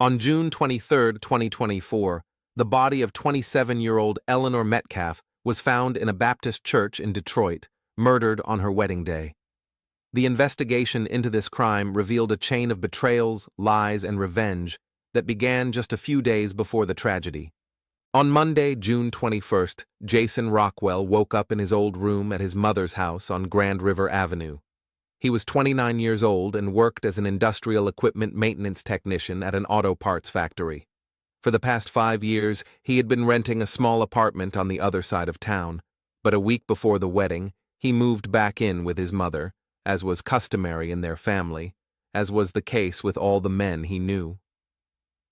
On June 23, 2024, the body of 27-year-old Eleanor Metcalf was found in a Baptist church in Detroit, murdered on her wedding day. The investigation into this crime revealed a chain of betrayals, lies, and revenge that began just a few days before the tragedy. On Monday, June 21st, Jason Rockwell woke up in his old room at his mother's house on Grand River Avenue. He was 29 years old and worked as an industrial equipment maintenance technician at an auto parts factory. For the past 5 years, he had been renting a small apartment on the other side of town, but a week before the wedding, he moved back in with his mother, as was customary in their family, as was the case with all the men he knew.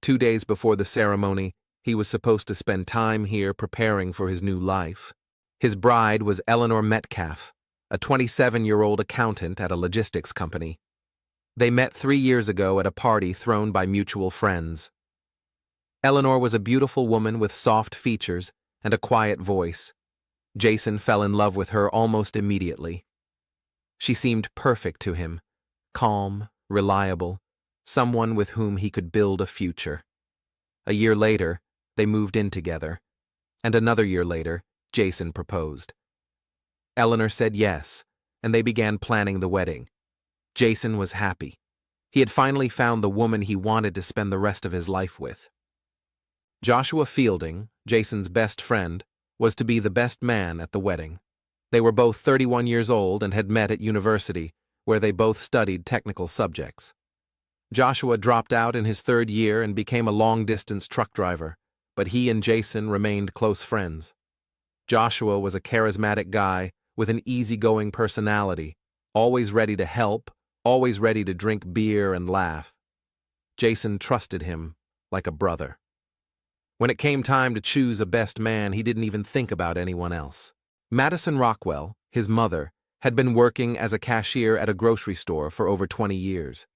2 days before the ceremony, he was supposed to spend time here preparing for his new life. His bride was Eleanor Metcalf, a 27-year-old accountant at a logistics company. They met 3 years ago at a party thrown by mutual friends. Eleanor was a beautiful woman with soft features and a quiet voice. Jason fell in love with her almost immediately. She seemed perfect to him, calm, reliable, someone with whom he could build a future. A year later, they moved in together, and another year later, Jason proposed. Eleanor said yes, and they began planning the wedding. Jason was happy. He had finally found the woman he wanted to spend the rest of his life with. Joshua Fielding, Jason's best friend, was to be the best man at the wedding. They were both 31 years old and had met at university, where they both studied technical subjects. Joshua dropped out in his 3rd year and became a long-distance truck driver, but he and Jason remained close friends. Joshua was a charismatic guy with an easygoing personality, always ready to help, always ready to drink beer and laugh. Jason trusted him like a brother. When it came time to choose a best man, he didn't even think about anyone else. Madison Rockwell, his mother, had been working as a cashier at a grocery store for over 20 years.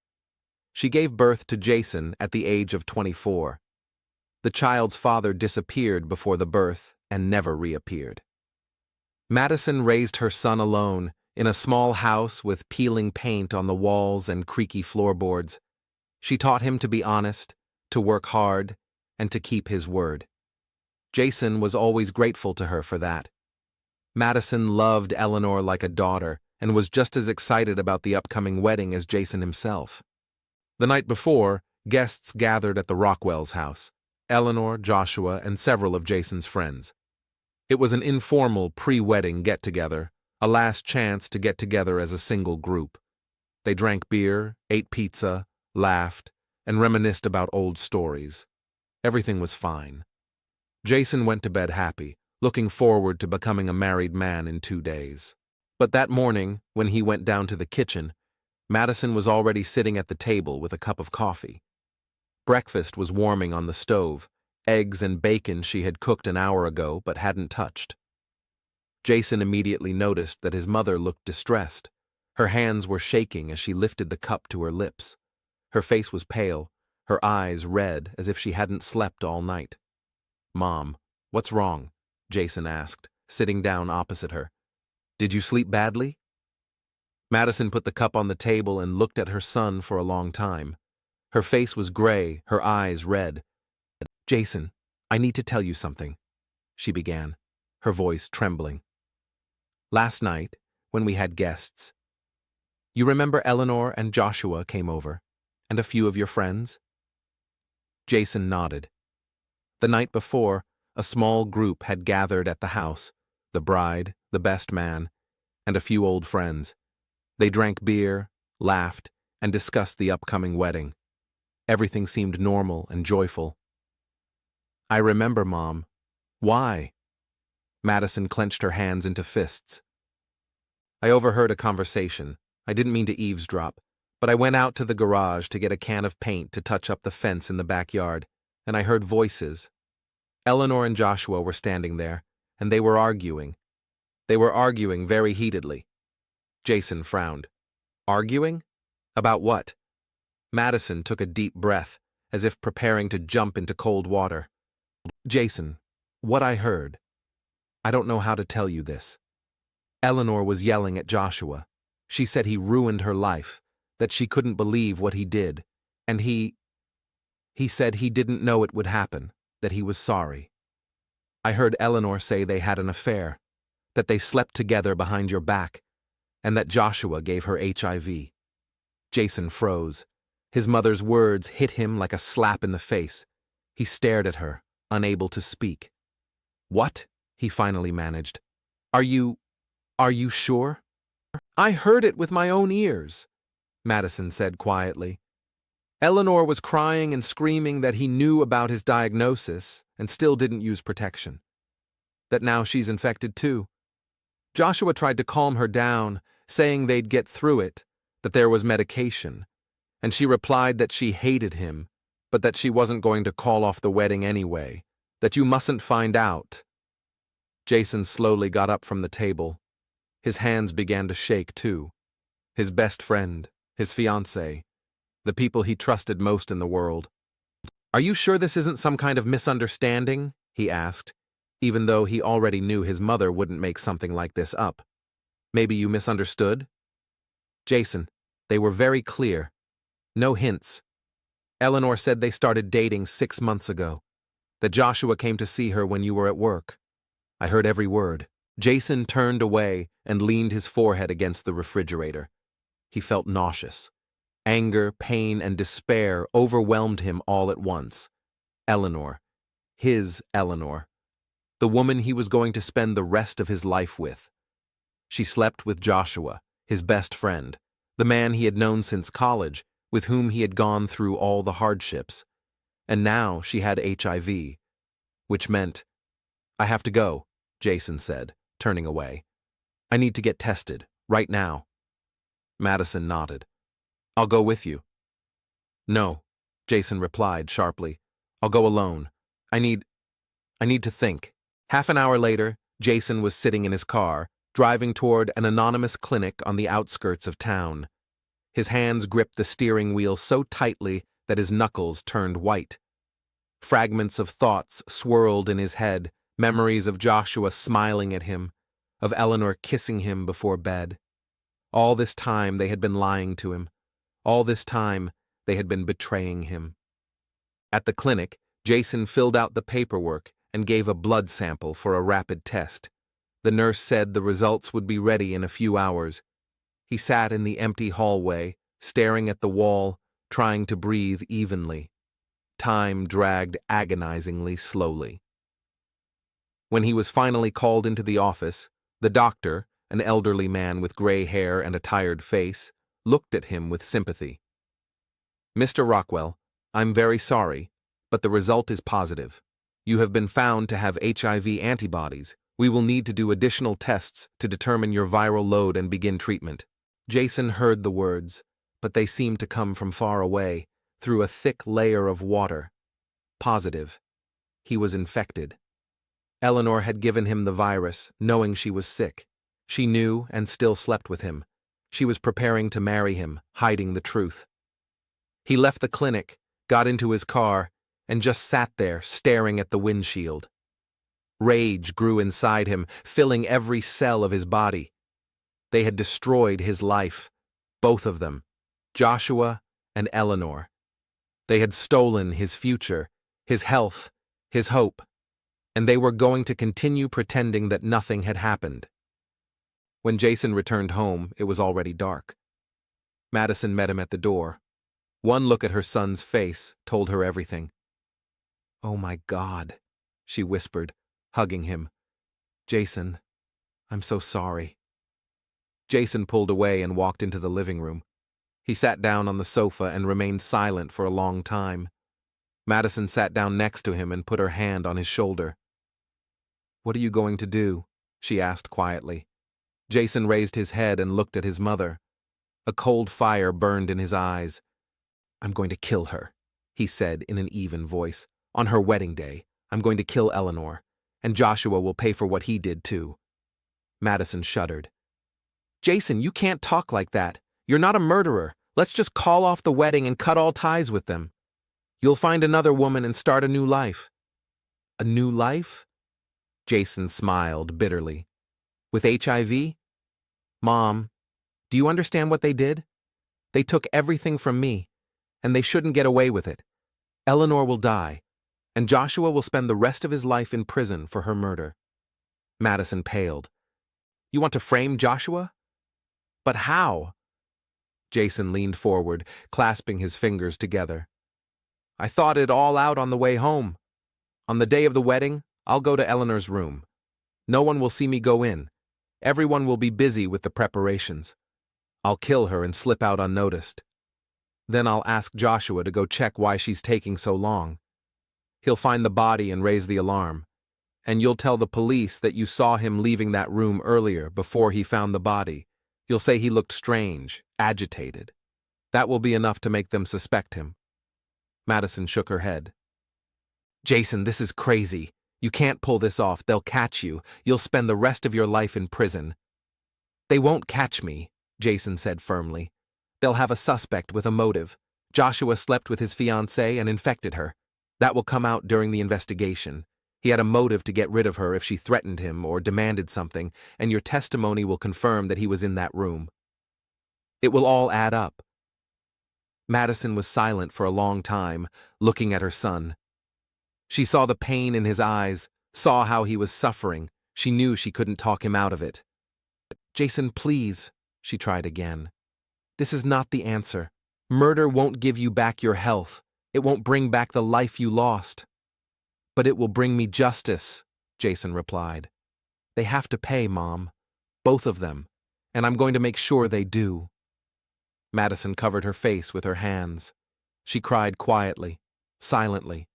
She gave birth to Jason at the age of 24. The child's father disappeared before the birth and never reappeared. Madison raised her son alone in a small house with peeling paint on the walls and creaky floorboards. She taught him to be honest, to work hard, and to keep his word. Jason was always grateful to her for that. Madison loved Eleanor like a daughter and was just as excited about the upcoming wedding as Jason himself. The night before, guests gathered at the Rockwells' house: Eleanor, Joshua, and several of Jason's friends. It was an informal pre-wedding get-together, a last chance to get together as a single group. They drank beer, ate pizza, laughed, and reminisced about old stories. Everything was fine. Jason went to bed happy, looking forward to becoming a married man in 2 days. But that morning, when he went down to the kitchen, Madison was already sitting at the table with a cup of coffee. Breakfast was warming on the stove, eggs and bacon she had cooked an hour ago but hadn't touched. Jason immediately noticed that his mother looked distressed. Her hands were shaking as she lifted the cup to her lips. Her face was pale, her eyes red as if she hadn't slept all night. "Mom, what's wrong?" Jason asked, sitting down opposite her. "Did you sleep badly?" Madison put the cup on the table and looked at her son for a long time. Her face was gray, her eyes red. "Jason, I need to tell you something," she began, her voice trembling. "Last night, when we had guests, you remember Eleanor and Joshua came over, and a few of your friends?" Jason nodded. The night before, a small group had gathered at the house: the bride, the best man, and a few old friends. They drank beer, laughed, and discussed the upcoming wedding. Everything seemed normal and joyful. "I remember, Mom. Why?" Madison clenched her hands into fists. "I overheard a conversation. I didn't mean to eavesdrop, but I went out to the garage to get a can of paint to touch up the fence in the backyard, and I heard voices. Eleanor and Joshua were standing there, and they were arguing. They were arguing very heatedly." Jason frowned. "Arguing? About what?" Madison took a deep breath, as if preparing to jump into cold water. "Jason, what I heard. I don't know how to tell you this. Eleanor was yelling at Joshua. She said he ruined her life, that she couldn't believe what he did, and he..." He said he didn't know it would happen, that he was sorry. I heard Eleanor say they had an affair, that they slept together behind your back, and that Joshua gave her HIV. Jason froze. His mother's words hit him like a slap in the face. He stared at her, unable to speak. "What?" he finally managed. Are you sure?" "I heard it with my own ears," Madison said quietly. Eleanor was crying and screaming that he knew about his diagnosis and still didn't use protection. That now she's infected too. Joshua tried to calm her down, saying they'd get through it, that there was medication, and she replied that she hated him, but that she wasn't going to call off the wedding anyway, that you mustn't find out. Jason slowly got up from the table. His hands began to shake too. His best friend, his fiancée, the people he trusted most in the world. "Are you sure this isn't some kind of misunderstanding?" he asked, even though he already knew his mother wouldn't make something like this up. "Maybe you misunderstood?" "Jason, they were very clear. No hints. Eleanor said they started dating 6 months ago, that Joshua came to see her when you were at work. I heard every word." Jason turned away and leaned his forehead against the refrigerator. He felt nauseous. Anger, pain, and despair overwhelmed him all at once. Eleanor. His Eleanor. The woman he was going to spend the rest of his life with. She slept with Joshua, his best friend, the man he had known since college, with whom he had gone through all the hardships. And now she had HIV, which meant, "I have to go," Jason said, turning away. "I need to get tested, right now." Madison nodded. "I'll go with you." "No," Jason replied sharply. "I'll go alone. I need to think." Half an hour later, Jason was sitting in his car, driving toward an anonymous clinic on the outskirts of town. His hands gripped the steering wheel so tightly that his knuckles turned white. Fragments of thoughts swirled in his head, memories of Joshua smiling at him, of Eleanor kissing him before bed. All this time they had been lying to him. All this time they had been betraying him. At the clinic, Jason filled out the paperwork and gave a blood sample for a rapid test. The nurse said the results would be ready in a few hours. He sat in the empty hallway, staring at the wall, trying to breathe evenly. Time dragged agonizingly slowly. When he was finally called into the office, the doctor, an elderly man with gray hair and a tired face, looked at him with sympathy. "Mr. Rockwell, I'm very sorry, but the result is positive. You have been found to have HIV antibodies. We will need to do additional tests to determine your viral load and begin treatment." Jason heard the words, but they seemed to come from far away, through a thick layer of water. Positive. He was infected. Eleanor had given him the virus, knowing she was sick. She knew and still slept with him. She was preparing to marry him, hiding the truth. He left the clinic, got into his car, and just sat there, staring at the windshield. Rage grew inside him, filling every cell of his body. They had destroyed his life, both of them, Joshua and Eleanor. They had stolen his future, his health, his hope, and they were going to continue pretending that nothing had happened. When Jason returned home, it was already dark. Madison met him at the door. One look at her son's face told her everything. "Oh my God," she whispered, hugging him. "Jason, I'm so sorry." Jason pulled away and walked into the living room. He sat down on the sofa and remained silent for a long time. Madison sat down next to him and put her hand on his shoulder. "What are you going to do?" she asked quietly. Jason raised his head and looked at his mother. A cold fire burned in his eyes. "I'm going to kill her," he said in an even voice. "On her wedding day, I'm going to kill Eleanor, and Joshua will pay for what he did too." Madison shuddered. "Jason, you can't talk like that. You're not a murderer. Let's just call off the wedding and cut all ties with them. You'll find another woman and start a new life." "A new life?" Jason smiled bitterly. "With HIV? Mom, do you understand what they did? They took everything from me, and they shouldn't get away with it. Eleanor will die, and Joshua will spend the rest of his life in prison for her murder. Madison paled. You want to frame Joshua? But how? Jason leaned forward, clasping his fingers together. I thought it all out on the way home. On the day of the wedding, I'll go to Eleanor's room. No one will see me go in. Everyone will be busy with the preparations. I'll kill her and slip out unnoticed. Then I'll ask Joshua to go check why she's taking so long. He'll find the body and raise the alarm. And you'll tell the police that you saw him leaving that room earlier before he found the body. You'll say he looked strange, agitated. That will be enough to make them suspect him. Madison shook her head. Jason, this is crazy. You can't pull this off. They'll catch you. You'll spend the rest of your life in prison. They won't catch me, Jason said firmly. They'll have a suspect with a motive. Joshua slept with his fiancée and infected her. That will come out during the investigation. He had a motive to get rid of her if she threatened him or demanded something, and your testimony will confirm that he was in that room. It will all add up. Madison was silent for a long time, looking at her son. She saw the pain in his eyes, saw how he was suffering. She knew she couldn't talk him out of it. Jason, please, she tried again. This is not the answer. Murder won't give you back your health. It won't bring back the life you lost. But it will bring me justice, Jason replied. They have to pay, Mom. Both of them. And I'm going to make sure they do. Madison covered her face with her hands. She cried quietly, silently.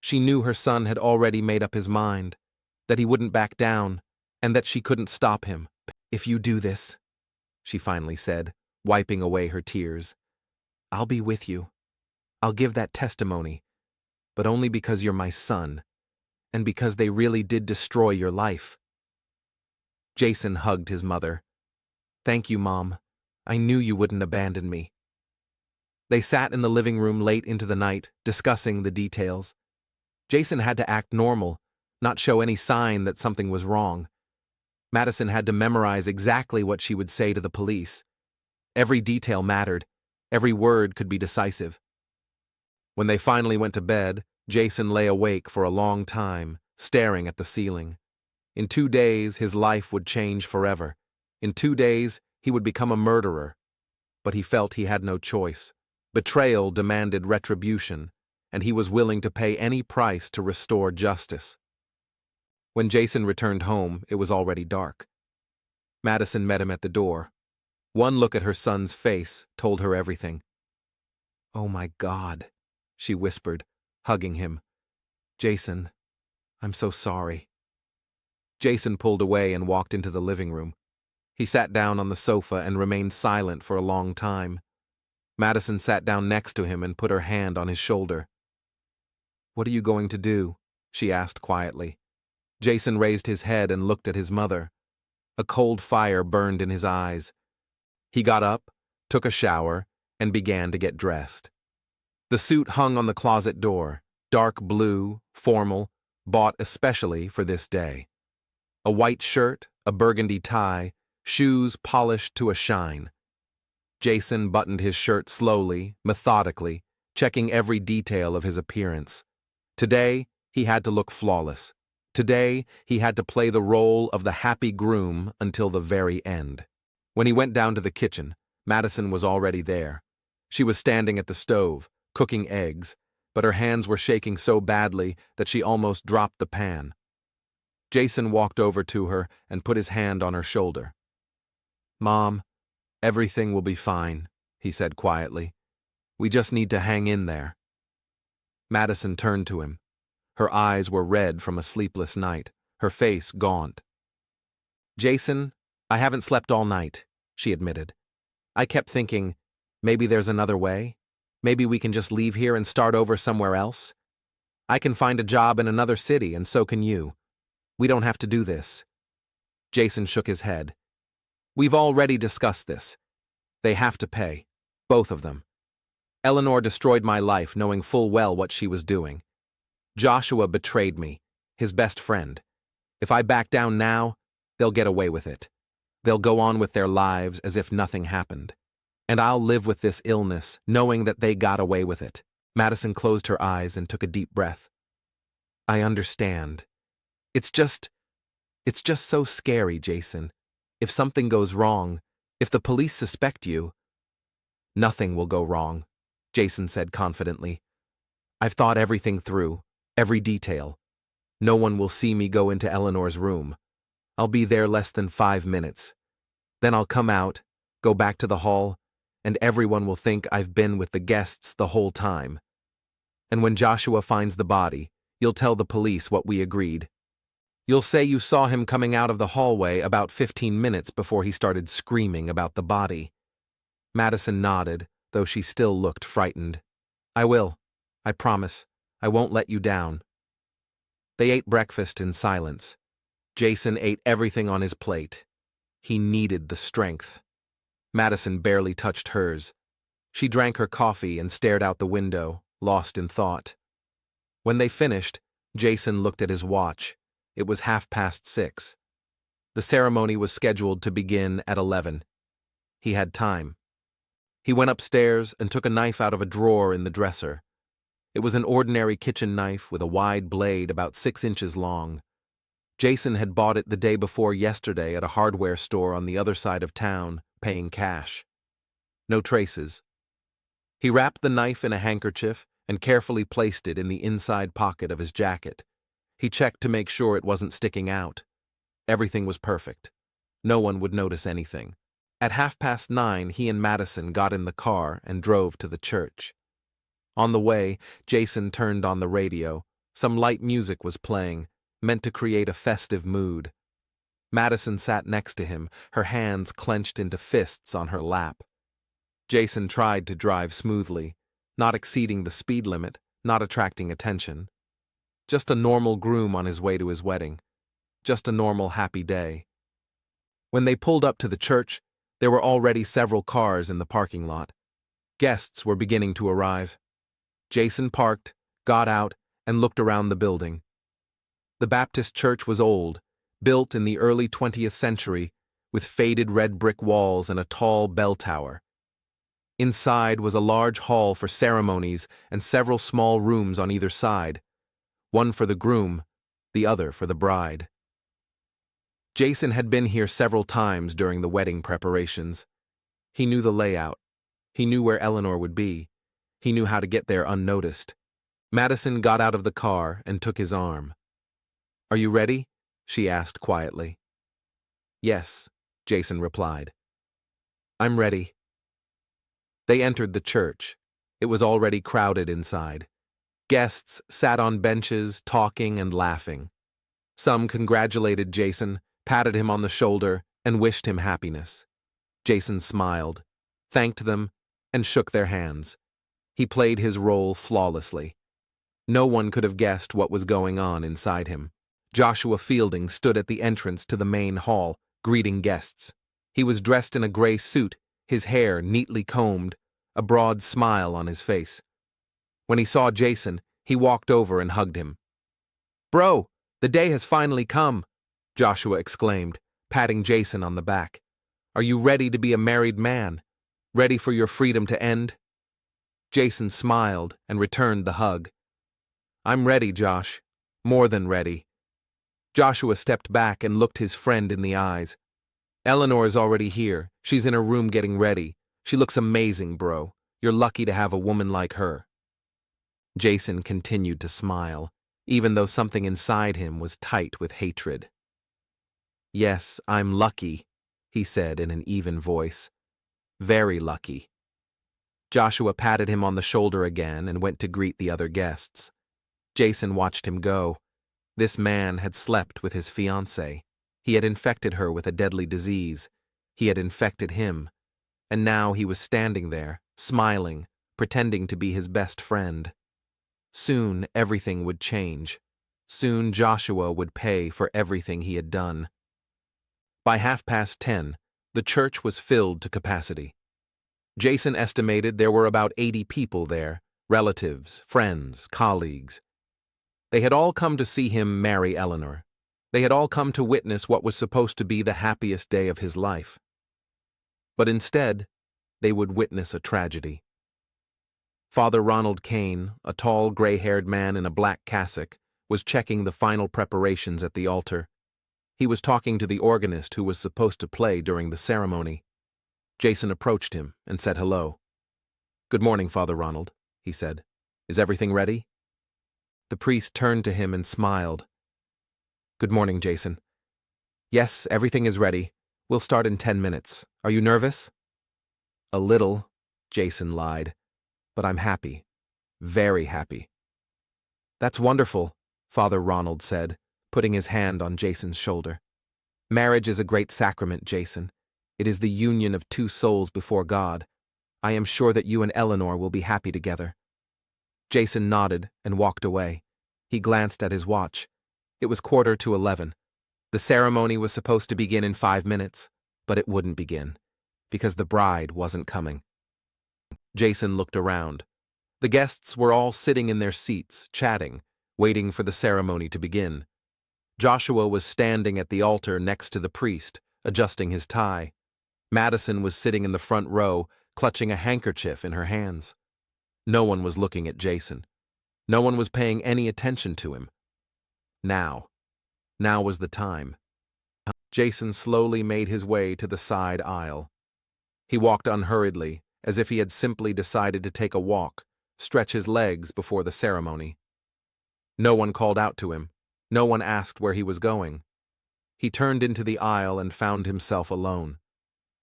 She knew her son had already made up his mind, that he wouldn't back down, and that she couldn't stop him. If you do this, she finally said, wiping away her tears, I'll be with you. I'll give that testimony, but only because you're my son, and because they really did destroy your life. Jason hugged his mother. Thank you, Mom. I knew you wouldn't abandon me. They sat in the living room late into the night, discussing the details. Jason had to act normal, not show any sign that something was wrong. Madison had to memorize exactly what she would say to the police. Every detail mattered. Every word could be decisive. When they finally went to bed, Jason lay awake for a long time, staring at the ceiling. In 2 days, his life would change forever. In 2 days, he would become a murderer. But he felt he had no choice. Betrayal demanded retribution, and he was willing to pay any price to restore justice. When Jason returned home, it was already dark. Madison met him at the door. One look at her son's face told her everything. Oh my God, she whispered, hugging him. Jason, I'm so sorry. Jason pulled away and walked into the living room. He sat down on the sofa and remained silent for a long time. Madison sat down next to him and put her hand on his shoulder. What are you going to do? She asked quietly. Jason raised his head and looked at his mother. A cold fire burned in his eyes. He got up, took a shower, and began to get dressed. The suit hung on the closet door, dark blue, formal, bought especially for this day. A white shirt, a burgundy tie, shoes polished to a shine. Jason buttoned his shirt slowly, methodically, checking every detail of his appearance. Today, he had to look flawless. Today, he had to play the role of the happy groom until the very end. When he went down to the kitchen, Madison was already there. She was standing at the stove, cooking eggs, but her hands were shaking so badly that she almost dropped the pan. Jason walked over to her and put his hand on her shoulder. Mom, everything will be fine, he said quietly. We just need to hang in there. Madison turned to him. Her eyes were red from a sleepless night, her face gaunt. Jason, I haven't slept all night, she admitted. I kept thinking, maybe there's another way. Maybe we can just leave here and start over somewhere else. I can find a job in another city, and so can you. We don't have to do this. Jason shook his head. We've already discussed this. They have to pay. Both of them. Eleanor destroyed my life knowing full well what she was doing. Joshua betrayed me, his best friend. If I back down now, they'll get away with it. They'll go on with their lives as if nothing happened. And I'll live with this illness, knowing that they got away with it. Madison closed her eyes and took a deep breath. I understand. It's just so scary, Jason. If something goes wrong, if the police suspect you, nothing will go wrong, Jason said confidently. I've thought everything through, every detail. No one will see me go into Eleanor's room. I'll be there less than 5 minutes. Then I'll come out, go back to the hall, and everyone will think I've been with the guests the whole time. And when Joshua finds the body, you'll tell the police what we agreed. You'll say you saw him coming out of the hallway about 15 minutes before he started screaming about the body. Madison nodded, though she still looked frightened. I will. I promise. I won't let you down. They ate breakfast in silence. Jason ate everything on his plate. He needed the strength. Madison barely touched hers. She drank her coffee and stared out the window, lost in thought. When they finished, Jason looked at his watch. It was 6:30. The ceremony was scheduled to begin at 11. He had time. He went upstairs and took a knife out of a drawer in the dresser. It was an ordinary kitchen knife with a wide blade about 6 inches long. Jason had bought it the day before yesterday at a hardware store on the other side of town, paying cash. No traces. He wrapped the knife in a handkerchief and carefully placed it in the inside pocket of his jacket. He checked to make sure it wasn't sticking out. Everything was perfect. No one would notice anything. At 9:30, he and Madison got in the car and drove to the church. On the way, Jason turned on the radio. Some light music was playing, meant to create a festive mood. Madison sat next to him, her hands clenched into fists on her lap. Jason tried to drive smoothly, not exceeding the speed limit, not attracting attention. Just a normal groom on his way to his wedding. Just a normal happy day. When they pulled up to the church, there were already several cars in the parking lot. Guests were beginning to arrive. Jason parked, got out, and looked around the building. The Baptist church was old, built in the early 20th century, with faded red brick walls and a tall bell tower. Inside was a large hall for ceremonies and several small rooms on either side, one for the groom, the other for the bride. Jason had been here several times during the wedding preparations. He knew the layout. He knew where Eleanor would be. He knew how to get there unnoticed. Madison got out of the car and took his arm. Are you ready? She asked quietly. Yes, Jason replied. I'm ready. They entered the church. It was already crowded inside. Guests sat on benches, talking and laughing. Some congratulated Jason, patted him on the shoulder, and wished him happiness. Jason smiled, thanked them, and shook their hands. He played his role flawlessly. No one could have guessed what was going on inside him. Joshua Fielding stood at the entrance to the main hall, greeting guests. He was dressed in a gray suit, his hair neatly combed, a broad smile on his face. When he saw Jason, he walked over and hugged him. Bro, the day has finally come, Joshua exclaimed, patting Jason on the back. Are you ready to be a married man? Ready for your freedom to end? Jason smiled and returned the hug. I'm ready, Josh. More than ready. Joshua stepped back and looked his friend in the eyes. Eleanor is already here. She's in her room getting ready. She looks amazing, bro. You're lucky to have a woman like her. Jason continued to smile, even though something inside him was tight with hatred. Yes, I'm lucky, he said in an even voice. Very lucky. Joshua patted him on the shoulder again and went to greet the other guests. Jason watched him go. This man had slept with his fiancée. He had infected her with a deadly disease. He had infected him. And now he was standing there, smiling, pretending to be his best friend. Soon everything would change. Soon Joshua would pay for everything he had done. By 10:30, the church was filled to capacity. Jason estimated there were about 80 people there, relatives, friends, colleagues. They had all come to see him marry Eleanor. They had all come to witness what was supposed to be the happiest day of his life. But instead, they would witness a tragedy. Father Ronald Kane, a tall, gray-haired man in a black cassock, was checking the final preparations at the altar. He was talking to the organist who was supposed to play during the ceremony. Jason approached him and said hello. "Good morning, Father Ronald," he said. "Is everything ready?" The priest turned to him and smiled. "Good morning, Jason. Yes, everything is ready. We'll start in 10 minutes. Are you nervous?" "A little," Jason lied. "But I'm happy. Very happy." "That's wonderful," Father Ronald said, putting his hand on Jason's shoulder. "Marriage is a great sacrament, Jason. It is the union of two souls before God. I am sure that you and Eleanor will be happy together." Jason nodded and walked away. He glanced at his watch. It was 11:15. The ceremony was supposed to begin in 5 minutes, but it wouldn't begin, because the bride wasn't coming. Jason looked around. The guests were all sitting in their seats, chatting, waiting for the ceremony to begin. Joshua was standing at the altar next to the priest, adjusting his tie. Madison was sitting in the front row, clutching a handkerchief in her hands. No one was looking at Jason. No one was paying any attention to him. Now was the time. Jason slowly made his way to the side aisle. He walked unhurriedly, as if he had simply decided to take a walk, stretch his legs before the ceremony. No one called out to him. No one asked where he was going. He turned into the aisle and found himself alone.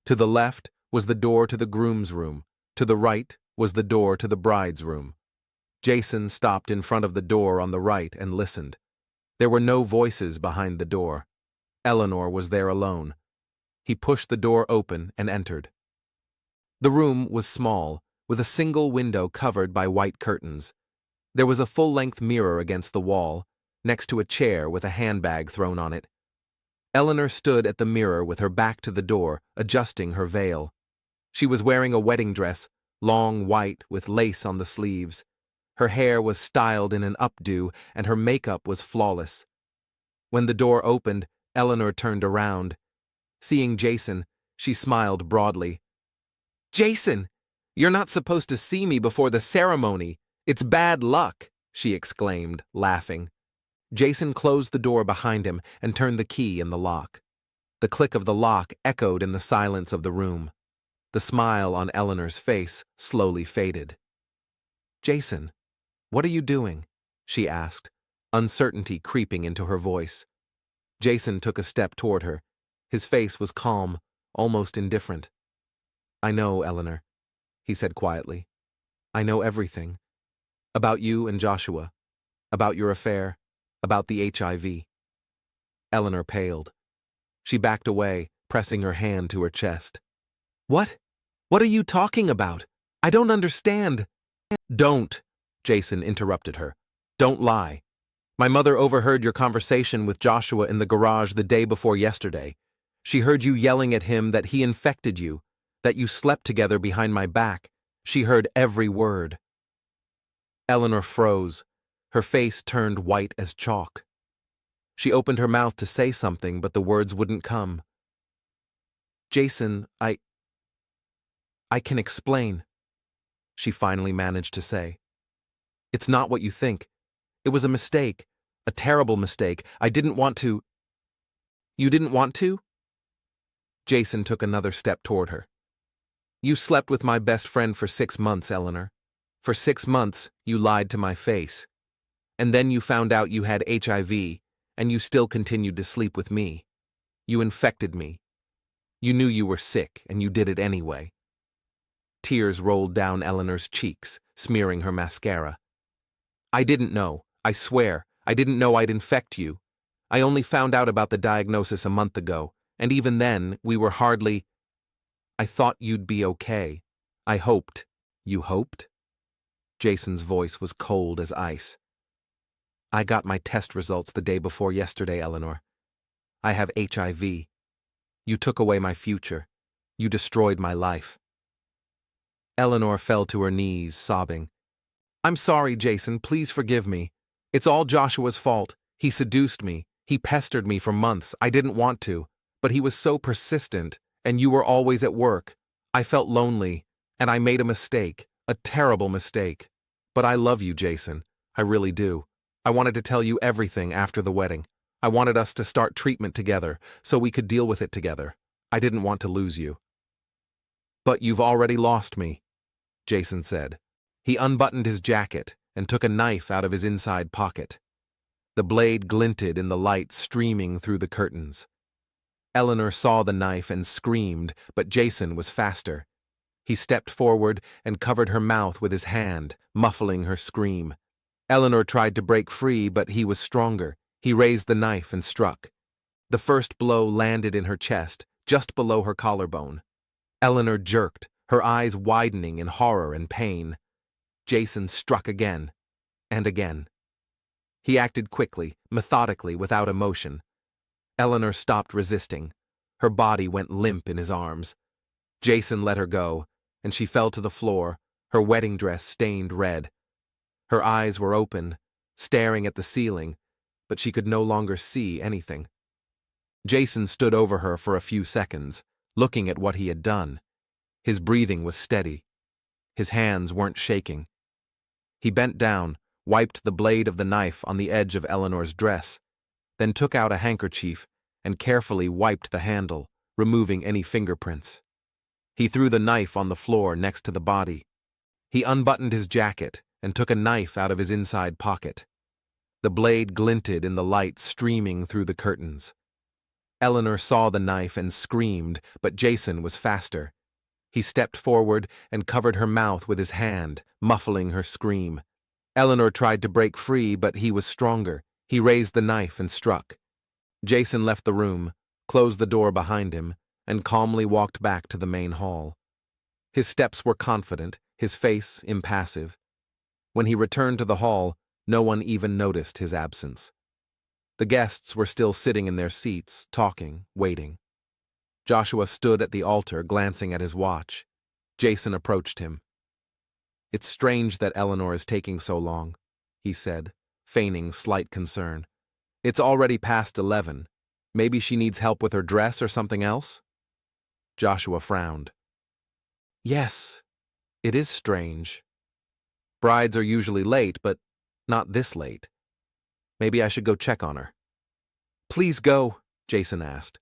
To the left was the door to the groom's room. To the right was the door to the bride's room. Jason stopped in front of the door on the right and listened. There were no voices behind the door. Eleanor was there alone. He pushed the door open and entered. The room was small, with a single window covered by white curtains. There was a full-length mirror against the wall, next to a chair with a handbag thrown on it. Eleanor stood at the mirror with her back to the door, adjusting her veil. She was wearing a wedding dress, long white with lace on the sleeves. Her hair was styled in an updo, and her makeup was flawless. When the door opened, Eleanor turned around. Seeing Jason, she smiled broadly. "Jason, you're not supposed to see me before the ceremony. It's bad luck," she exclaimed, laughing. Jason closed the door behind him and turned the key in the lock. The click of the lock echoed in the silence of the room. The smile on Eleanor's face slowly faded. "Jason, what are you doing?" she asked, uncertainty creeping into her voice. Jason took a step toward her. His face was calm, almost indifferent. "I know, Eleanor," he said quietly. "I know everything. About you and Joshua. About your affair. About the HIV. Eleanor paled. She backed away, pressing her hand to her chest. "What? What are you talking about? I don't understand." "Don't," Jason interrupted her. "Don't lie. My mother overheard your conversation with Joshua in the garage the day before yesterday. She heard you yelling at him that he infected you, that you slept together behind my back. She heard every word." Eleanor froze. Her face turned white as chalk. She opened her mouth to say something, but the words wouldn't come. "Jason, I can explain," she finally managed to say. "It's not what you think. It was a mistake, a terrible mistake. I didn't want to." "You didn't want to?" Jason took another step toward her. "You slept with my best friend for 6 months, Eleanor. For 6 months, you lied to my face. And then you found out you had HIV, and you still continued to sleep with me. You infected me. You knew you were sick, and you did it anyway." Tears rolled down Eleanor's cheeks, smearing her mascara. "I didn't know. I swear. I didn't know I'd infect you. I only found out about the diagnosis a month ago, and even then, we were hardly. I thought you'd be okay. I hoped." "You hoped?" Jason's voice was cold as ice. "I got my test results the day before yesterday, Eleanor. I have HIV. You took away my future. You destroyed my life." Eleanor fell to her knees, sobbing. "I'm sorry, Jason. Please forgive me. It's all Joshua's fault. He seduced me. He pestered me for months. I didn't want to, but he was so persistent, and you were always at work. I felt lonely, and I made a mistake. A terrible mistake. But I love you, Jason. I really do. I wanted to tell you everything after the wedding. I wanted us to start treatment together, so we could deal with it together. I didn't want to lose you. But you've already lost me, Jason said. He unbuttoned his jacket and took a knife out of his inside pocket. The blade glinted in the light streaming through the curtains. Eleanor saw the knife and screamed, but Jason was faster. He stepped forward and covered her mouth with his hand, muffling her scream. Eleanor tried to break free, but he was stronger. He raised the knife and struck. The first blow landed in her chest, just below her collarbone. Eleanor jerked, her eyes widening in horror and pain. Jason struck again, and again. He acted quickly, methodically, without emotion. Eleanor stopped resisting. Her body went limp in his arms. Jason let her go, and she fell to the floor, her wedding dress stained red. Her eyes were open, staring at the ceiling, but she could no longer see anything. Jason stood over her for a few seconds, looking at what he had done. His breathing was steady. His hands weren't shaking. He bent down, wiped the blade of the knife on the edge of Eleanor's dress, then took out a handkerchief and carefully wiped the handle, removing any fingerprints. He threw the knife on the floor next to the body. He unbuttoned his jacket and took a knife out of his inside pocket. The blade glinted in the light streaming through the curtains. Eleanor saw the knife and screamed, but Jason was faster. He stepped forward and covered her mouth with his hand, muffling her scream. Eleanor tried to break free, but he was stronger. He raised the knife and struck. Jason left the room, closed the door behind him, and calmly walked back to the main hall. His steps were confident, his face impassive. When he returned to the hall, no one even noticed his absence. The guests were still sitting in their seats, talking, waiting. Joshua stood at the altar, glancing at his watch. Jason approached him. "It's strange that Eleanor is taking so long," he said, feigning slight concern. "It's already past 11. Maybe she needs help with her dress or something else?" Joshua frowned. "Yes, it is strange. Brides are usually late, but not this late. Maybe I should go check on her." "Please go," Jason asked.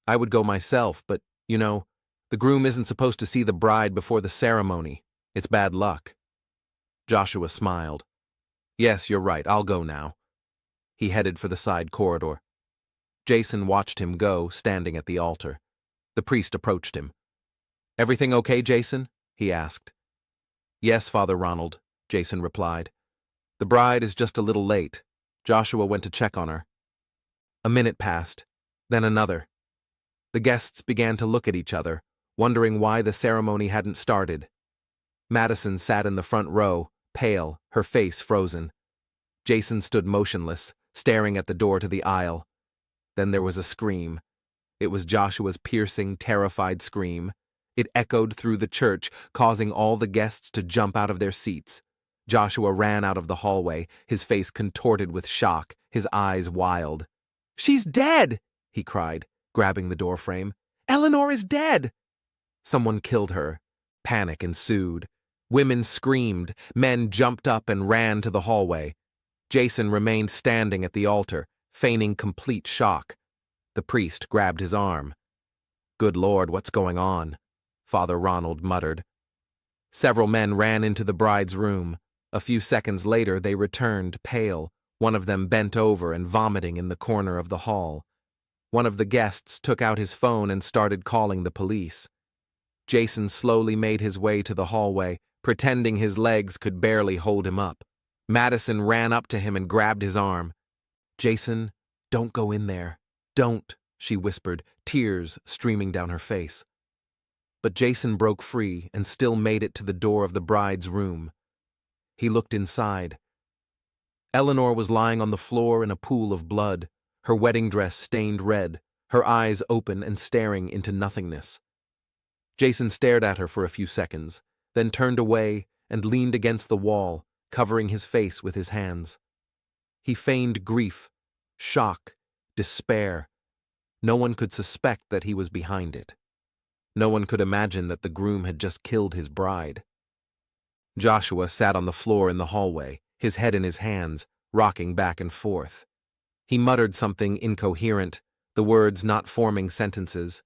"I would go myself, but, the groom isn't supposed to see the bride before the ceremony. It's bad luck." Joshua smiled. "Yes, you're right, I'll go now." He headed for the side corridor. Jason watched him go, standing at the altar. The priest approached him. "Everything okay, Jason?" he asked. "Yes, Father Ronald," Jason replied. "The bride is just a little late. Joshua went to check on her." A minute passed, then another. The guests began to look at each other, wondering why the ceremony hadn't started. Madison sat in the front row, pale, her face frozen. Jason stood motionless, staring at the door to the aisle. Then there was a scream. It was Joshua's piercing, terrified scream. It echoed through the church, causing all the guests to jump out of their seats. Joshua ran out of the hallway, his face contorted with shock, his eyes wild. "She's dead!" he cried, grabbing the doorframe. "Eleanor is dead!" Someone killed her. Panic ensued. Women screamed, men jumped up and ran to the hallway. Jason remained standing at the altar, feigning complete shock. The priest grabbed his arm. "Good Lord, what's going on?" Father Ronald muttered. Several men ran into the bride's room. A few seconds later, they returned, pale, one of them bent over and vomiting in the corner of the hall. One of the guests took out his phone and started calling the police. Jason slowly made his way to the hallway, pretending his legs could barely hold him up. Madison ran up to him and grabbed his arm. "Jason, don't go in there. Don't," she whispered, tears streaming down her face. But Jason broke free and still made it to the door of the bride's room. He looked inside. Eleanor was lying on the floor in a pool of blood, her wedding dress stained red, her eyes open and staring into nothingness. Jason stared at her for a few seconds, then turned away and leaned against the wall, covering his face with his hands. He feigned grief, shock, despair. No one could suspect that he was behind it. No one could imagine that the groom had just killed his bride. Joshua sat on the floor in the hallway, his head in his hands, rocking back and forth. He muttered something incoherent, the words not forming sentences.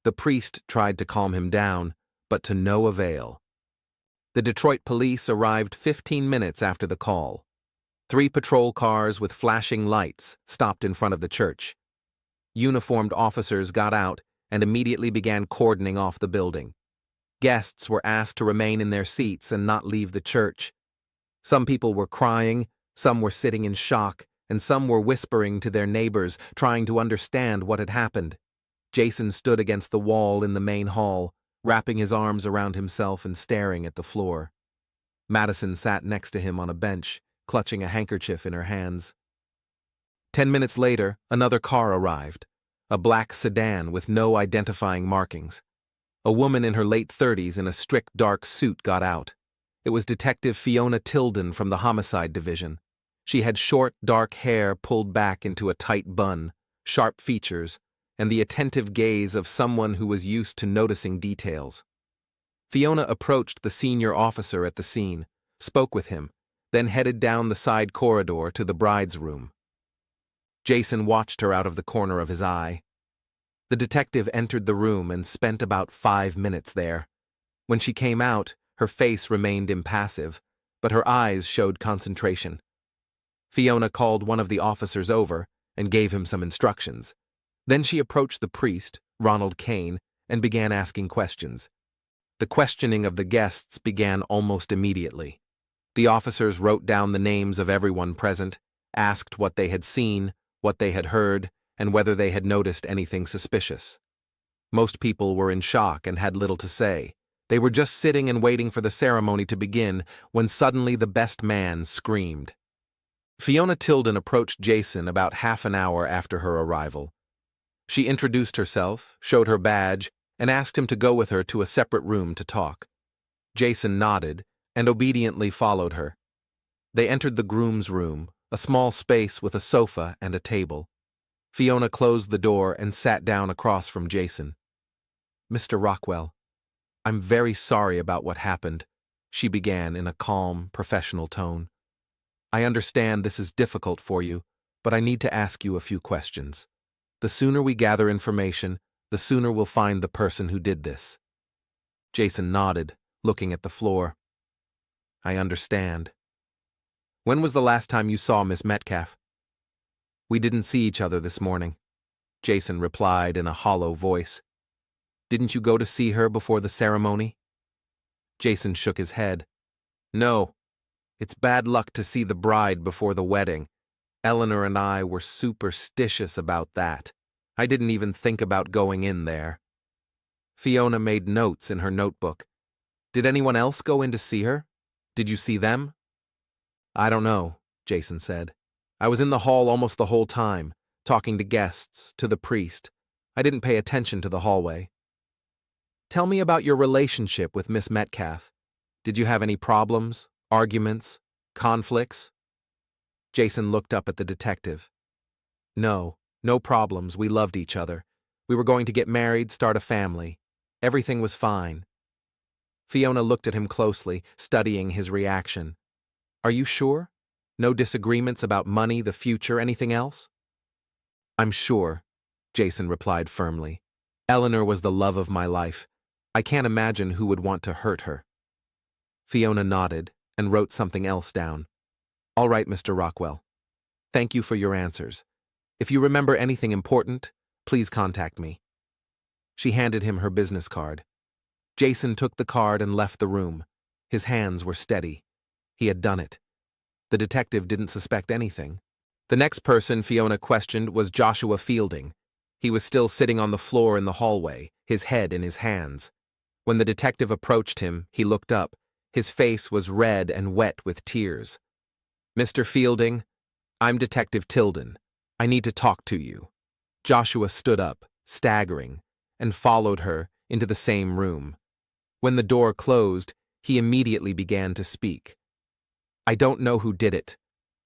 The priest tried to calm him down, but to no avail. The Detroit police arrived 15 minutes after the call. 3 patrol cars with flashing lights stopped in front of the church. Uniformed officers got out and immediately began cordoning off the building. Guests were asked to remain in their seats and not leave the church. Some people were crying, some were sitting in shock, and some were whispering to their neighbors, trying to understand what had happened. Jason stood against the wall in the main hall, wrapping his arms around himself and staring at the floor. Madison sat next to him on a bench, clutching a handkerchief in her hands. 10 minutes later, another car arrived, a black sedan with no identifying markings. A woman in her late 30s in a strict dark suit got out. It was Detective Fiona Tilden from the Homicide Division. She had short, dark hair pulled back into a tight bun, sharp features, and the attentive gaze of someone who was used to noticing details. Fiona approached the senior officer at the scene, spoke with him, then headed down the side corridor to the bride's room. Jason watched her out of the corner of his eye. The detective entered the room and spent about 5 minutes there. When she came out, her face remained impassive, but her eyes showed concentration. Fiona called one of the officers over and gave him some instructions. Then she approached the priest, Ronald Kane, and began asking questions. The questioning of the guests began almost immediately. The officers wrote down the names of everyone present, asked what they had seen, what they had heard, and whether they had noticed anything suspicious. Most people were in shock and had little to say. They were just sitting and waiting for the ceremony to begin when suddenly the best man screamed. Fiona Tilden approached Jason about half an hour after her arrival. She introduced herself, showed her badge, and asked him to go with her to a separate room to talk. Jason nodded and obediently followed her. They entered the groom's room, a small space with a sofa and a table. Fiona closed the door and sat down across from Jason. "Mr. Rockwell, I'm very sorry about what happened," she began in a calm, professional tone. "I understand this is difficult for you, but I need to ask you a few questions. The sooner we gather information, the sooner we'll find the person who did this." Jason nodded, looking at the floor. "I understand. When was the last time you saw Miss Metcalf?" "We didn't see each other this morning," Jason replied in a hollow voice. "Didn't you go to see her before the ceremony?" Jason shook his head. "No. It's bad luck to see the bride before the wedding. Eleanor and I were superstitious about that. I didn't even think about going in there." Fiona made notes in her notebook. "Did anyone else go in to see her? Did you see them?" "I don't know," Jason said. "I was in the hall almost the whole time, talking to guests, to the priest. I didn't pay attention to the hallway." "Tell me about your relationship with Miss Metcalf. Did you have any problems, arguments, conflicts?" Jason looked up at the detective. "No problems. We loved each other. We were going to get married, start a family. Everything was fine." Fiona looked at him closely, studying his reaction. "Are you sure? No disagreements about money, the future, anything else?" "I'm sure," Jason replied firmly. "Eleanor was the love of my life. I can't imagine who would want to hurt her." Fiona nodded and wrote something else down. "All right, Mr. Rockwell. Thank you for your answers. If you remember anything important, please contact me." She handed him her business card. Jason took the card and left the room. His hands were steady. He had done it. The detective didn't suspect anything. The next person Fiona questioned was Joshua Fielding. He was still sitting on the floor in the hallway, his head in his hands. When the detective approached him, he looked up. His face was red and wet with tears. "Mr. Fielding, I'm Detective Tilden. I need to talk to you." Joshua stood up, staggering, and followed her into the same room. When the door closed, he immediately began to speak. "I don't know who did it.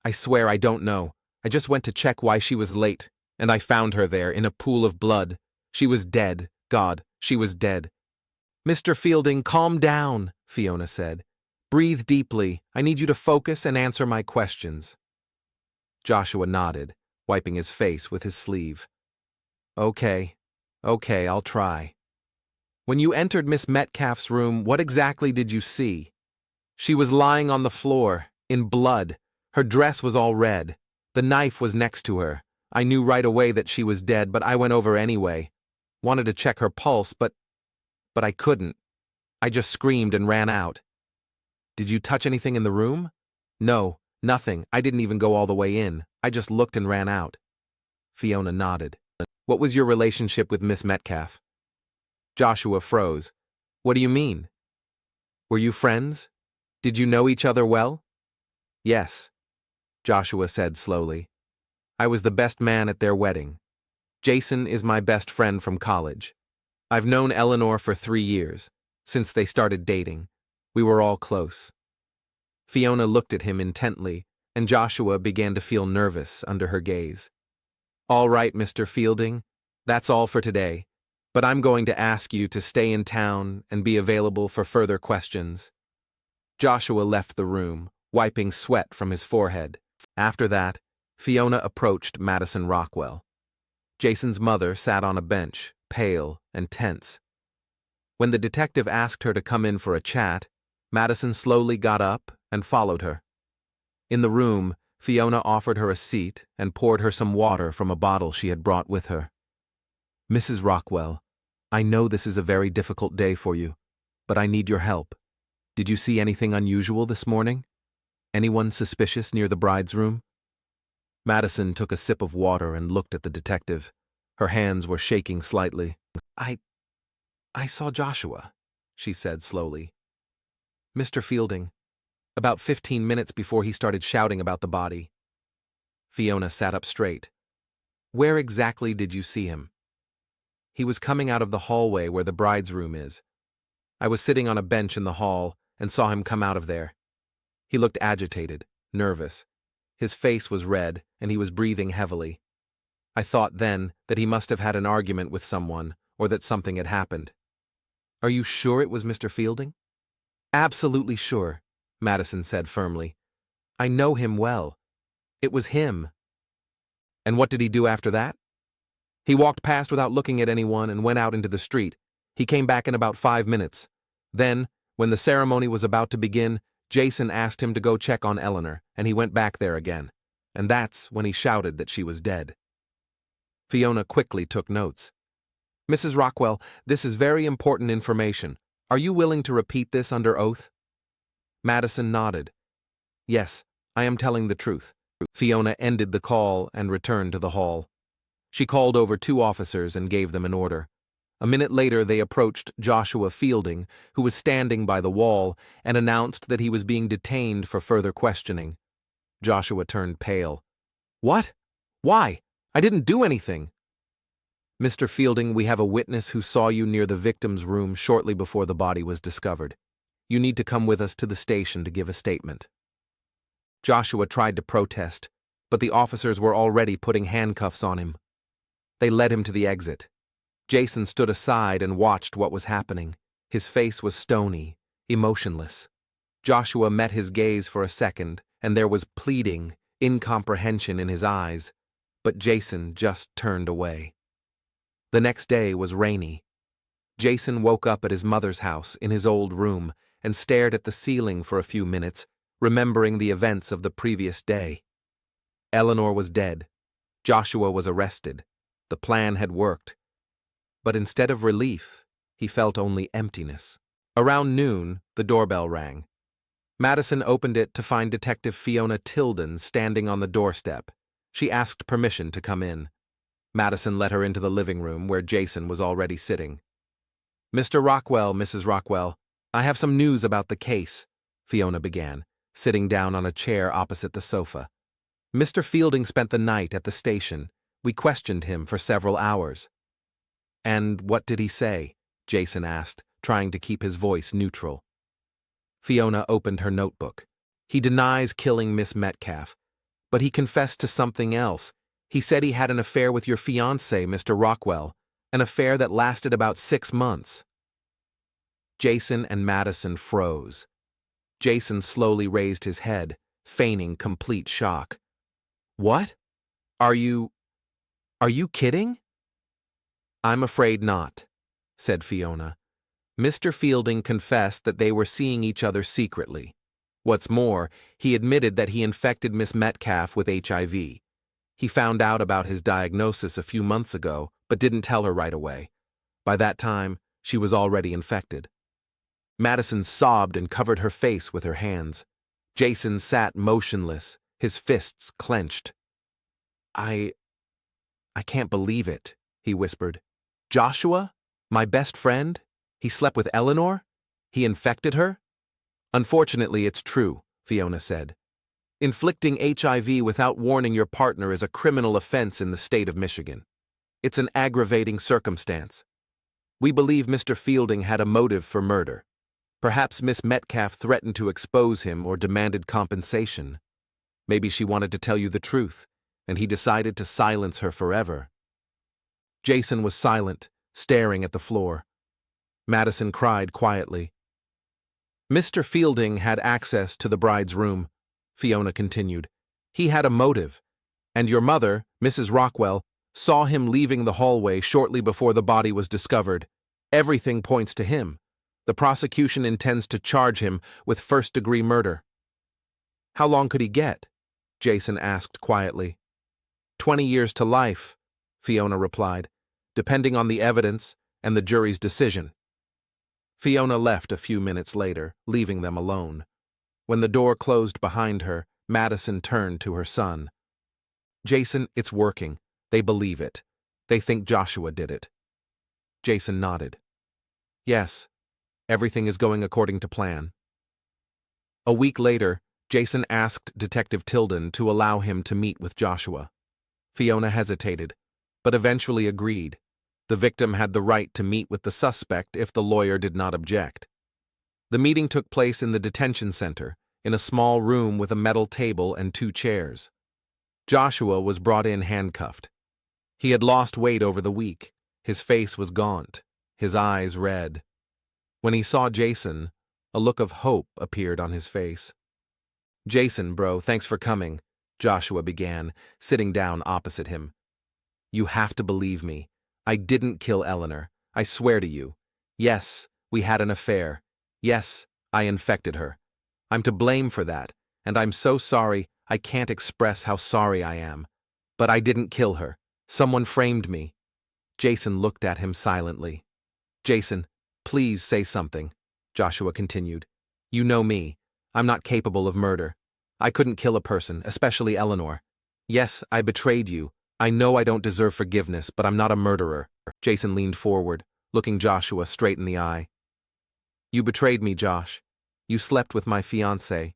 I swear I don't know. I just went to check why she was late, and I found her there in a pool of blood. She was dead. God, she was dead." "Mr. Fielding, calm down," Fiona said. Breathe deeply. I need you to focus and answer my questions. Joshua nodded, wiping his face with his sleeve. Okay, I'll try. When you entered Miss Metcalf's room, what exactly did you see? She was lying on the floor, in blood. Her dress was all red. The knife was next to her. I knew right away that she was dead, but I went over anyway. Wanted to check her pulse, but I couldn't. I just screamed and ran out. Did you touch anything in the room? No, nothing. I didn't even go all the way in. I just looked and ran out. Fiona nodded. What was your relationship with Miss Metcalf? Joshua froze. What do you mean? Were you friends? Did you know each other well? Yes, Joshua said slowly. I was the best man at their wedding. Jason is my best friend from college. I've known Eleanor for 3 years, since they started dating. We were all close. Fiona looked at him intently, and Joshua began to feel nervous under her gaze. All right, Mr. Fielding, that's all for today, but I'm going to ask you to stay in town and be available for further questions. Joshua left the room, wiping sweat from his forehead. After that, Fiona approached Madison Rockwell. Jason's mother sat on a bench, pale and tense. When the detective asked her to come in for a chat, Madison slowly got up and followed her. In the room, Fiona offered her a seat and poured her some water from a bottle she had brought with her. Mrs. Rockwell, I know this is a very difficult day for you, but I need your help. Did you see anything unusual this morning? Anyone suspicious near the bride's room? Madison took a sip of water and looked at the detective. Her hands were shaking slightly. I saw Joshua, she said slowly. Mr. Fielding, about 15 minutes before he started shouting about the body. Fiona sat up straight. Where exactly did you see him? He was coming out of the hallway where the bride's room is. I was sitting on a bench in the hall and saw him come out of there. He looked agitated, nervous. His face was red, and he was breathing heavily. I thought then that he must have had an argument with someone, or that something had happened. Are you sure it was Mr. Fielding? Absolutely sure, Madison said firmly. I know him well. It was him. And what did he do after that? He walked past without looking at anyone and went out into the street. He came back in about 5 minutes. Then, when the ceremony was about to begin, Jason asked him to go check on Eleanor, and he went back there again. And that's when he shouted that she was dead. Fiona quickly took notes. Mrs. Rockwell, this is very important information. Are you willing to repeat this under oath? Madison nodded. Yes, I am telling the truth. Fiona ended the call and returned to the hall. She called over 2 officers and gave them an order. A minute later, they approached Joshua Fielding, who was standing by the wall, and announced that he was being detained for further questioning. Joshua turned pale. What? Why? I didn't do anything. Mr. Fielding, we have a witness who saw you near the victim's room shortly before the body was discovered. You need to come with us to the station to give a statement. Joshua tried to protest, but the officers were already putting handcuffs on him. They led him to the exit. Jason stood aside and watched what was happening. His face was stony, emotionless. Joshua met his gaze for a second, and there was pleading, incomprehension in his eyes, but Jason just turned away. The next day was rainy. Jason woke up at his mother's house in his old room and stared at the ceiling for a few minutes, remembering the events of the previous day. Eleanor was dead. Joshua was arrested. The plan had worked. But instead of relief, he felt only emptiness. Around noon, the doorbell rang. Madison opened it to find Detective Fiona Tilden standing on the doorstep. She asked permission to come in. Madison let her into the living room where Jason was already sitting. Mr. Rockwell, Mrs. Rockwell, I have some news about the case, Fiona began, sitting down on a chair opposite the sofa. Mr. Fielding spent the night at the station. We questioned him for several hours. And what did he say? Jason asked, trying to keep his voice neutral. Fiona opened her notebook. He denies killing Miss Metcalf, but he confessed to something else. He said he had an affair with your fiancé, Mr. Rockwell, an affair that lasted about 6 months. Jason and Madison froze. Jason slowly raised his head, feigning complete shock. What? Are you kidding? I'm afraid not, said Fiona. Mr. Fielding confessed that they were seeing each other secretly. What's more, he admitted that he infected Miss Metcalf with HIV. He found out about his diagnosis a few months ago, but didn't tell her right away. By that time, she was already infected. Madison sobbed and covered her face with her hands. Jason sat motionless, his fists clenched. I can't believe it, he whispered. Joshua? My best friend? He slept with Eleanor? He infected her? Unfortunately, it's true, Fiona said. Inflicting HIV without warning your partner is a criminal offense in the state of Michigan. It's an aggravating circumstance. We believe Mr. Fielding had a motive for murder. Perhaps Miss Metcalf threatened to expose him or demanded compensation. Maybe she wanted to tell you the truth, and he decided to silence her forever. Jason was silent, staring at the floor. Madison cried quietly. Mr. Fielding had access to the bride's room, Fiona continued. He had a motive, and your mother, Mrs. Rockwell, saw him leaving the hallway shortly before the body was discovered. Everything points to him. The prosecution intends to charge him with first-degree murder. How long could he get? Jason asked quietly. 20 years to life, Fiona replied, depending on the evidence and the jury's decision. Fiona left a few minutes later, leaving them alone. When the door closed behind her, Madison turned to her son. Jason, it's working. They believe it. They think Joshua did it. Jason nodded. Yes, everything is going according to plan. A week later, Jason asked Detective Tilden to allow him to meet with Joshua. Fiona hesitated, but eventually agreed. The victim had the right to meet with the suspect if the lawyer did not object. The meeting took place in the detention center, in a small room with a metal table and 2 chairs. Joshua was brought in handcuffed. He had lost weight over the week. His face was gaunt, his eyes red. When he saw Jason, a look of hope appeared on his face. Jason, bro, thanks for coming, Joshua began, sitting down opposite him. You have to believe me. I didn't kill Eleanor. I swear to you. Yes, we had an affair. Yes, I infected her. I'm to blame for that, and I'm so sorry I can't express how sorry I am. But I didn't kill her. Someone framed me. Jason looked at him silently. Jason, please say something, Joshua continued. You know me. I'm not capable of murder. I couldn't kill a person, especially Eleanor. Yes, I betrayed you. I know I don't deserve forgiveness, but I'm not a murderer. Jason leaned forward, looking Joshua straight in the eye. You betrayed me, Josh. You slept with my fiancée.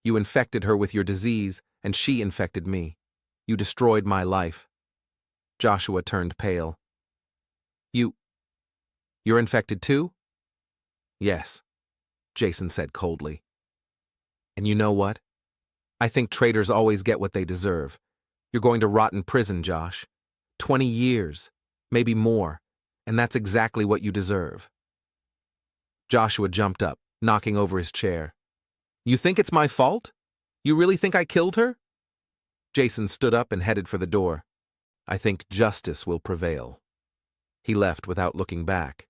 You infected her with your disease, and she infected me. You destroyed my life. Joshua turned pale. You're infected too? Yes, Jason said coldly. And you know what? I think traitors always get what they deserve. You're going to rot in prison, Josh. 20 years, maybe more, and that's exactly what you deserve. Joshua jumped up, knocking over his chair. You think it's my fault? You really think I killed her? Jason stood up and headed for the door. I think justice will prevail. He left without looking back.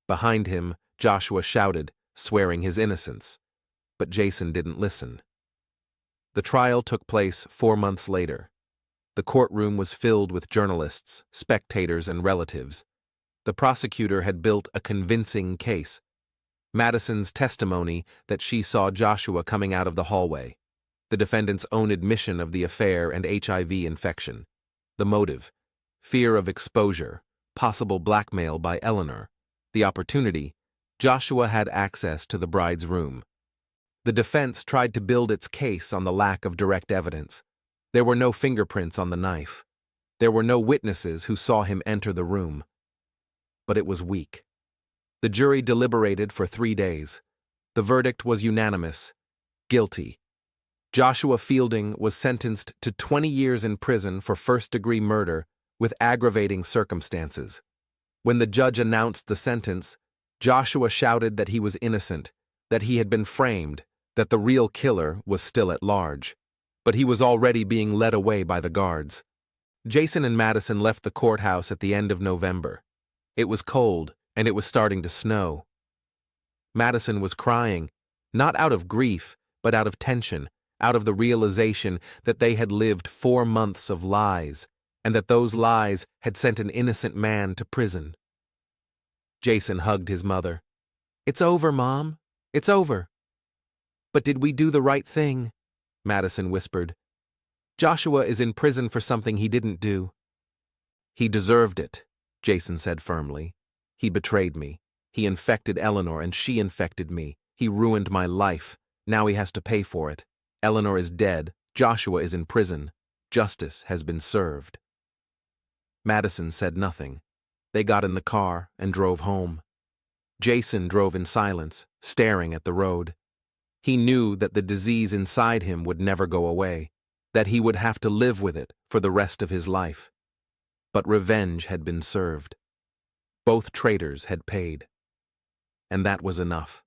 Behind him, Joshua shouted, swearing his innocence. But Jason didn't listen. The trial took place 4 months later. The courtroom was filled with journalists, spectators, and relatives. The prosecutor had built a convincing case. Madison's testimony that she saw Joshua coming out of the hallway. The defendant's own admission of the affair and HIV infection. The motive, fear of exposure, possible blackmail by Eleanor. The opportunity, Joshua had access to the bride's room. The defense tried to build its case on the lack of direct evidence. There were no fingerprints on the knife. There were no witnesses who saw him enter the room. But it was weak. The jury deliberated for 3 days. The verdict was unanimous. Guilty. Joshua Fielding was sentenced to 20 years in prison for first-degree murder with aggravating circumstances. When the judge announced the sentence, Joshua shouted that he was innocent, that he had been framed, that the real killer was still at large, but he was already being led away by the guards. Jason and Madison left the courthouse at the end of November. It was cold, and it was starting to snow. Madison was crying, not out of grief, but out of tension, out of the realization that they had lived 4 months of lies, and that those lies had sent an innocent man to prison. Jason hugged his mother. "It's over, Mom. It's over." "But did we do the right thing?" Madison whispered. "Joshua is in prison for something he didn't do." "He deserved it," Jason said firmly. "He betrayed me. He infected Eleanor and she infected me. He ruined my life. Now he has to pay for it. Eleanor is dead. Joshua is in prison. Justice has been served." Madison said nothing. They got in the car and drove home. Jason drove in silence, staring at the road. He knew that the disease inside him would never go away, that he would have to live with it for the rest of his life. But revenge had been served. Both traitors had paid. And that was enough.